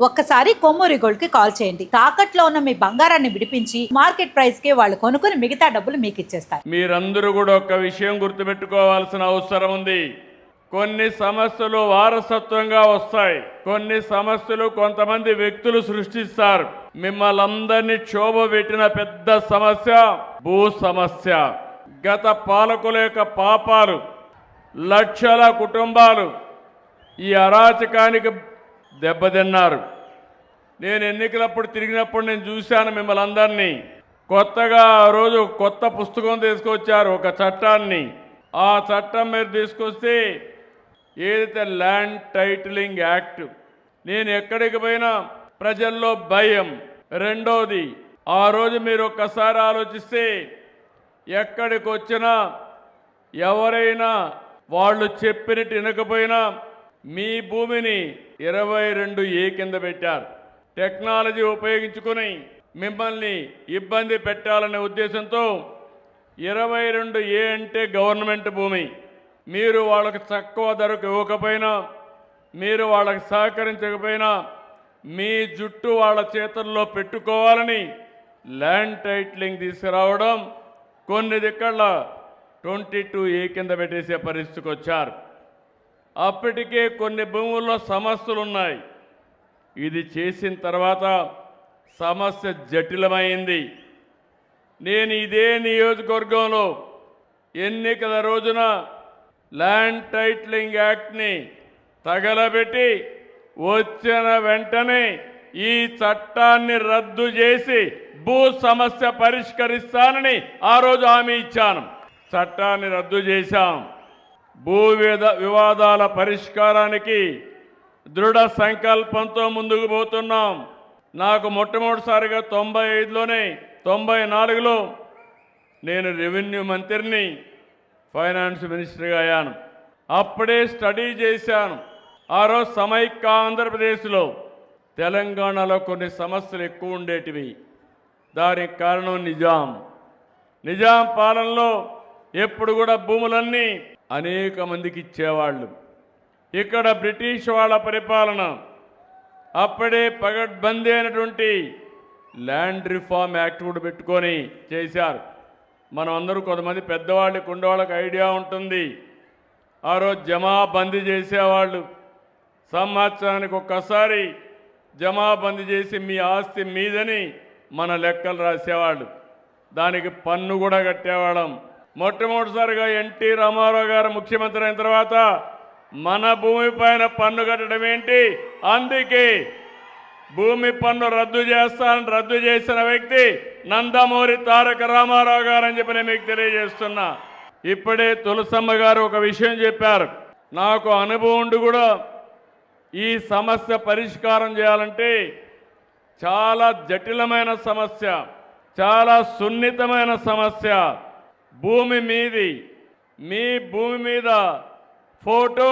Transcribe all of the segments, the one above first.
ఒక్కసారి కొమ్మూరి గోల్డ్ కి కాల్ చేయండి. తాకట్లో ఉన్న మీ బంగారాన్ని విడిపించి మార్కెట్ ప్రైస్ కి వాళ్ళు కొనుక్కుని మిగతా డబ్బులు మీకు ఇచ్చేస్తారు. మీరందరూ కూడా ఒక విషయం గుర్తుపెట్టుకోవాల్సిన అవసరం ఉంది. కొన్ని సమస్యలు వారసత్వంగా వస్తాయి. కొన్ని సమస్యలు కొంతమంది వ్యక్తులు సృష్టిస్తారు. మిమ్మల్ని అందరినీ క్షోభ పెట్టిన పెద్ద సమస్య భూ సమస్య. గత పాలకుల యొక్క పాపాలు, లక్షల కుటుంబాలు ఈ అరాచకానికి దెబ్బతిన్నారు. నేను ఎన్నికలప్పుడు తిరిగినప్పుడు నేను చూశాను మిమ్మల్ని అందరినీ. కొత్తగా ఆ రోజు కొత్త పుస్తకం తీసుకొచ్చారు, ఒక చట్టాన్ని. ఆ చట్టం మీరు తీసుకొస్తే ఏదైతే ల్యాండ్ టైటిలింగ్ యాక్ట్, నేను ఎక్కడికి పోయినా ప్రజల్లో భయం. రెండోది, ఆ రోజు మీరు ఒక్కసారి ఆలోచిస్తే ఎక్కడికి వచ్చినా ఎవరైనా వాళ్ళు చెప్పినట్టు వినకపోయినా మీ భూమిని 22A కింద పెట్టారు. టెక్నాలజీ ఉపయోగించుకొని మిమ్మల్ని ఇబ్బంది పెట్టాలనే ఉద్దేశంతో 22A అంటే గవర్నమెంట్ భూమి. మీరు వాళ్ళకి తక్కువ ధరకు ఇవ్వకపోయినా, మీరు వాళ్ళకి సహకరించకపోయినా మీ జుట్టు వాళ్ళ చేతుల్లో పెట్టుకోవాలని ల్యాండ్ టైటిలింగ్ తీసుకురావడం, కొన్ని దిక్కల 22A కింద పెట్టేసే పరిస్థితికి వచ్చారు. అప్పటికే కొన్ని భూముల్లో సమస్యలు ఉన్నాయి. ఇది చేసిన తర్వాత సమస్య జటిలమైంది. నేను ఇదే నియోజకవర్గంలో ఎన్నికల రోజున ల్యాండ్ టైటిలింగ్ యాక్ట్ని తగలబెట్టి వచ్చిన వెంటనే ఈ చట్టాన్ని రద్దు చేసి భూ సమస్య పరిష్కరిస్తానని ఆ రోజు హామీ ఇచ్చాను. చట్టాన్ని రద్దు చేశాం. భూ వివాదాల పరిష్కారానికి దృఢ సంకల్పంతో ముందుకు పోతున్నాం. నాకు మొట్టమొదటిసారిగా 95లోనే 94లో నేను రెవెన్యూ మంత్రిని, ఫైనాన్స్ మినిస్టర్గా అయ్యాను. అప్పుడే స్టడీ చేశాను. ఆ రోజు సమైక్య ఆంధ్రప్రదేశ్లో తెలంగాణలో కొన్ని సమస్యలు ఎక్కువ ఉండేటివి. దానికి కారణం నిజాం పాలనలో ఎప్పుడు కూడా భూములన్నీ అనేక మందికి ఇచ్చేవాళ్ళు. ఇక్కడ బ్రిటిష్ వాళ్ళ పరిపాలన, అప్పుడే పగడ్బందీ అయినటువంటి ల్యాండ్ రిఫార్మ్ యాక్ట్ కూడా పెట్టుకొని చేశారు. మనం అందరూ కొంతమంది పెద్దవాళ్ళకి ఉండేవాళ్ళకి ఐడియా ఉంటుంది. ఆ రోజు జమాబందీ చేసేవాళ్ళు. సంవత్సరానికి ఒక్కసారి జమాబందీ చేసి మీ ఆస్తి మీదని మన లెక్కలు రాసేవాళ్ళు. దానికి పన్ను కూడా కట్టేవాళ్ళం. మొట్టమొదటిసారిగా ఎన్టీ రామారావు గారు ముఖ్యమంత్రి అయిన తర్వాత మన భూమి పైన పన్ను కట్టడం ఏంటి? అందుకే భూమి పన్ను రద్దు చేస్తానని రద్దు చేసిన వ్యక్తి నందమూరి తారక రామారావు గారు అని చెప్పి నేను మీకు తెలియజేస్తున్నా. ఇప్పుడే తులసమ్మ గారు ఒక విషయం చెప్పారు. నాకు అనుభవం ఉండి కూడా ఈ సమస్య పరిష్కారం చేయాలంటే చాలా జటిలమైన సమస్య, చాలా సున్నితమైన సమస్య. భూమి మీది, మీ భూమి మీద ఫోటో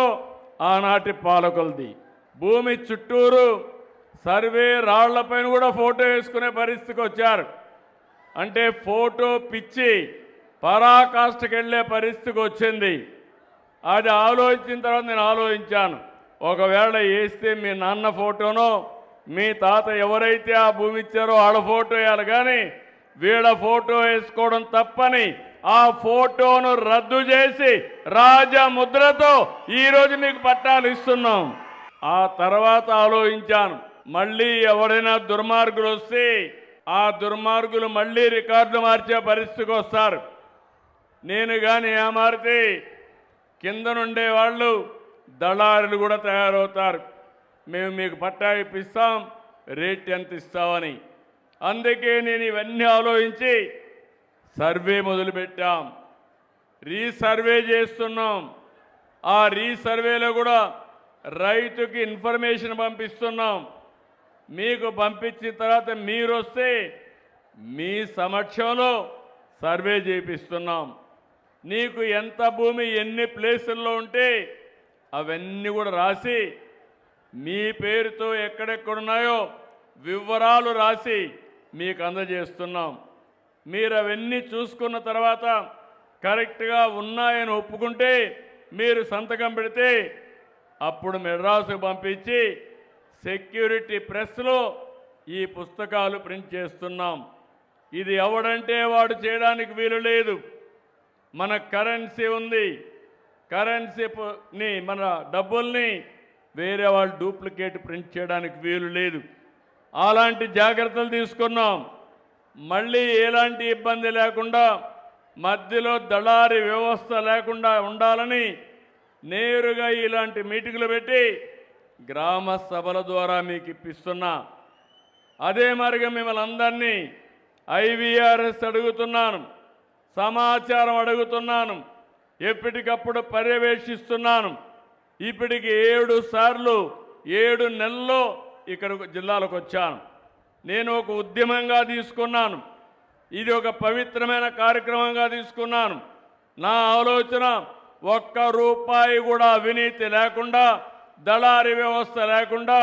ఆనాటి పాలకులది. భూమి చుట్టూరు సర్వే రాళ్లపైన కూడా ఫోటో వేసుకునే పరిస్థితికి వచ్చారు. అంటే ఫోటో పిచ్చి పరాకాష్ఠకి వెళ్ళే పరిస్థితికి వచ్చింది. అది ఆలోచించిన తర్వాత నేను ఆలోచించాను, ఒకవేళ వేస్తే మీ నాన్న ఫోటోనో మీ తాత ఎవరైతే ఆ భూమి ఇచ్చారో వాళ్ళ ఫోటో వేయాలి, కానీ వీళ్ళ ఫోటో వేసుకోవడం తప్పని ఆ ఫోటోను రద్దు చేసి రాజముద్రతో ఈరోజు మీకు పట్టాలు ఇస్తున్నాం. ఆ తర్వాత ఆలోచించాను, మళ్ళీ ఎవరైనా దుర్మార్గులు వస్తే ఆ దుర్మార్గులు మళ్ళీ రికార్డు మార్చే పరిస్థితికి వస్తారు. నేను కానీ ఏమారితే కింద నుండే వాళ్ళు దళారులు కూడా తయారవుతారు. మేము మీకు పట్టా ఇప్పిస్తాం, రేట్ ఎంత ఇస్తామని. అందుకే నేను ఇవన్నీ ఆలోచించి సర్వే మొదలుపెట్టాం. రీసర్వే చేస్తున్నాం. ఆ రీసర్వేలో కూడా రైతుకి ఇన్ఫర్మేషన్ పంపిస్తున్నాం. మీకు పంపించిన తర్వాత మీరు వస్తే మీ సమక్షంలో సర్వే చేపిస్తున్నాం. నీకు ఎంత భూమి ఎన్ని ప్లేసుల్లో ఉంటే అవన్నీ కూడా రాసి మీ పేరుతో ఎక్కడెక్కడున్నాయో వివరాలు రాసి మీకు అందజేస్తున్నాం. మీరు అవన్నీ చూసుకున్న తర్వాత కరెక్ట్గా ఉన్నాయని ఒప్పుకుంటే మీరు సంతకం పెడితే అప్పుడు మెడ్రాసుకు పంపించి సెక్యూరిటీ ప్రెస్లో ఈ పుస్తకాలు ప్రింట్ చేస్తున్నాం. ఇది ఎవడంటే వాడు చేయడానికి వీలు లేదు. మన కరెన్సీ ఉంది, కరెన్సీని మన డబ్బుల్ని వేరే వాళ్ళు డూప్లికేట్ ప్రింట్ చేయడానికి వీలు లేదు. అలాంటి జాగ్రత్తలు తీసుకున్నాం. మళ్ళీ ఎలాంటి ఇబ్బంది లేకుండా మధ్యలో దళారీ వ్యవస్థ లేకుండా ఉండాలని నేరుగా ఇలాంటి మీటింగులు పెట్టి గ్రామ సభల ద్వారా మీకు ఇప్పిస్తున్నా. అదే మరిగా మిమ్మల్ని అందరినీ ఐవీఆర్ఎస్ అడుగుతున్నాను, సమాచారం అడుగుతున్నాను, ఎప్పటికప్పుడు పర్యవేక్షిస్తున్నాను. ఇప్పటికి 7 సార్లు 7 నెలల్లో ఇక్కడ జిల్లాలకు వచ్చాను. నేను ఒక ఉద్యమంగా తీసుకున్నాను, ఇది ఒక పవిత్రమైన కార్యక్రమంగా తీసుకున్నాను. నా ఆలోచన ఒక్క రూపాయి కూడా అవినీతి లేకుండా, దళారీ వ్యవస్థ లేకుండా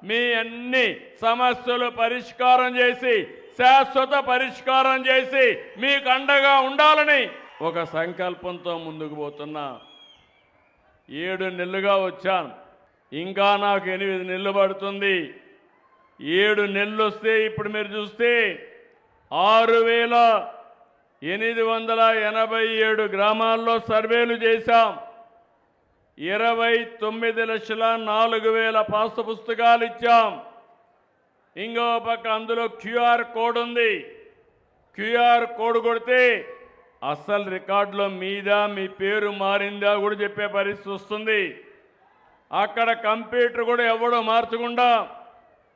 మీ అన్ని సమస్యలు పరిష్కారం చేసి, శాశ్వత పరిష్కారం చేసి మీకు అండగా ఉండాలని ఒక సంకల్పంతో ముందుకు పోతున్నా. 7 నెలలుగా వచ్చాను, ఇంకా నాకు 8 నెలలు పడుతుంది. 7 నెలలు వస్తే ఇప్పుడు మీరు చూస్తే 6,887 గ్రామాల్లో సర్వేలు చేశాం. 29,04,000 పాస్ పుస్తకాలు ఇచ్చాం. ఇంకో పక్క అందులో క్యూఆర్ కోడ్ ఉంది. క్యూఆర్ కోడ్ కొడితే అసలు రికార్డులో మీదా మీ పేరు మారిందా కూడా చెప్పే పరిస్థితి వస్తుంది. అక్కడ కంప్యూటర్ కూడా ఎవడో మార్చకుండా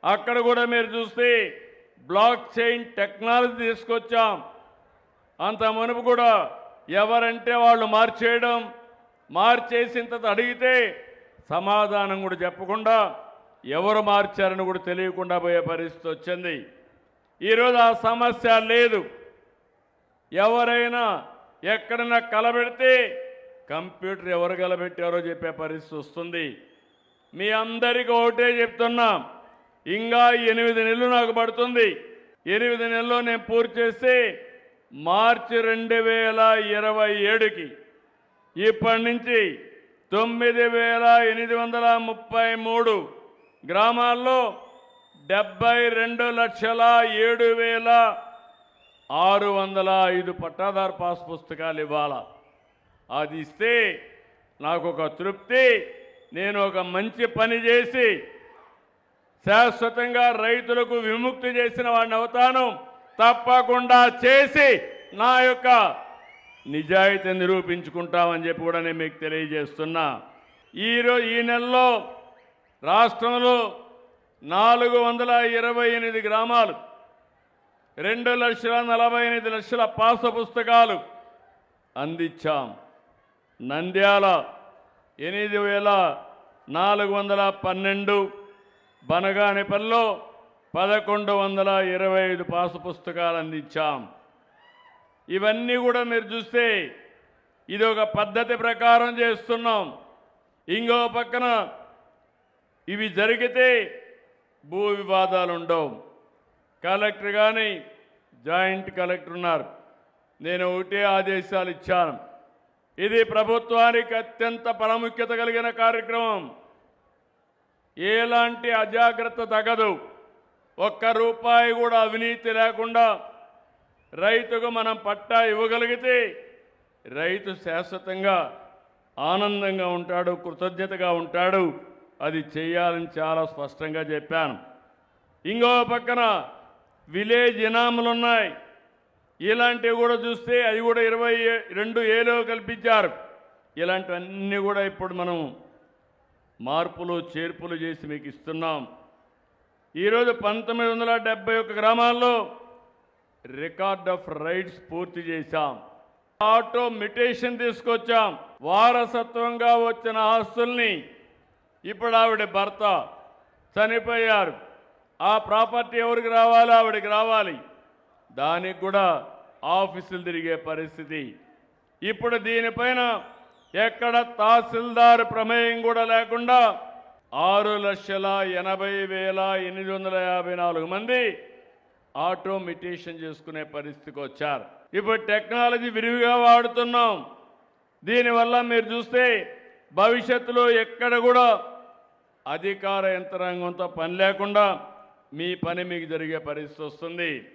అక్కడ కూడా మీరు చూస్తే బ్లాక్ చైన్ టెక్నాలజీ తీసుకొచ్చాం. అంత మునుపు కూడా ఎవరంటే వాళ్ళు మార్చేయడం, మార్చేసిన తర్వాత అడిగితే సమాధానం కూడా చెప్పకుండా ఎవరు మార్చారని కూడా తెలియకుండా పోయే పరిస్థితి వచ్చింది. ఈరోజు ఆ సమస్య లేదు. ఎవరైనా ఎక్కడైనా కలబెడితే కంప్యూటర్ ఎవరు కలబెట్టారో చెప్పే పరిస్థితి వస్తుంది. మీ అందరికీ ఒకటే చెప్తున్నా, ఇంకా 8 నెలలు నాకు పడుతుంది. 8 నెలల్లో నేను పూర్తి చేస్తే మార్చి 2027కి ఇప్పటి నుంచి 9,833 గ్రామాల్లో 72,07,605 పట్టాదారు పాస్ పుస్తకాలు ఇవ్వాలా. అది ఇస్తే నాకు ఒక తృప్తి. నేను ఒక మంచి పని చేసి శాశ్వతంగా రైతులకు విముక్తి చేసిన వాడిని అవుతాను. తప్పకుండా చేసి నా యొక్క నిజాయితీ నిరూపించుకుంటామని చెప్పి కూడా నేను మీకు తెలియజేస్తున్నా. ఈ నెలలో రాష్ట్రంలో 428 గ్రామాలు 2,48,00,000 పాస పుస్తకాలు అందించాం. నంద్యాల 8,412, బనగానిపల్లిలో 1,125 పాస పుస్తకాలు అందించాం. ఇవన్నీ కూడా మీరు చూస్తే ఇది ఒక పద్ధతి ప్రకారం చేస్తున్నాం. ఇంకో పక్కన ఇవి జరిగితే భూ వివాదాలు ఉండవు. కలెక్టర్ కానీ జాయింట్ కలెక్టర్ ఉన్నారు. నేను ఒకటే ఆదేశాలు ఇచ్చాను. ఇది ప్రభుత్వానికి అత్యంత ప్రాముఖ్యత కలిగిన కార్యక్రమం. ఎలాంటి అజాగ్రత్త తగదు. ఒక్క రూపాయి కూడా అవినీతి లేకుండా రైతుకు మనం పట్టా ఇవ్వగలిగితే రైతు శాశ్వతంగా ఆనందంగా ఉంటాడు, కృతజ్ఞతగా ఉంటాడు. అది చేయాలని చాలా స్పష్టంగా చెప్పాను. ఇంకో పక్కన విలేజ్ ఇనాములు ఉన్నాయి. ఇలాంటివి కూడా చూస్తే అవి కూడా 22,000 కల్పించారు. ఇలాంటివన్నీ కూడా ఇప్పుడు మనం మార్పులు చేర్పులు చేసి మీకు ఇస్తున్నాం. ఈరోజు 1971 గ్రామాల్లో రికార్డ్ ఆఫ్ రైట్స్ పూర్తి చేశాం. ఆటోమిటేషన్ తీసుకొచ్చాం. వారసత్వంగా వచ్చిన ఆస్తుల్ని ఇప్పుడు ఆవిడ భర్త చనిపోయారు, ఆ ప్రాపర్టీ ఎవరికి రావాలి, ఆవిడకి రావాలి. దానికి కూడా ఆఫీసులు తిరిగే పరిస్థితి. ఇప్పుడు దీనిపైన ఎక్కడ తహసీల్దార్ ప్రమేయం కూడా లేకుండా 6,80,854 మంది ఆటోమిటేషన్ చేసుకునే పరిస్థితికి వచ్చారు. ఇప్పుడు టెక్నాలజీ విరివిగా వాడుతున్నాం. దీనివల్ల మీరు చూస్తే భవిష్యత్తులో ఎక్కడ కూడా అధికార యంత్రాంగంతో పని లేకుండా మీ పని మీకు జరిగే పరిస్థితి వస్తుంది.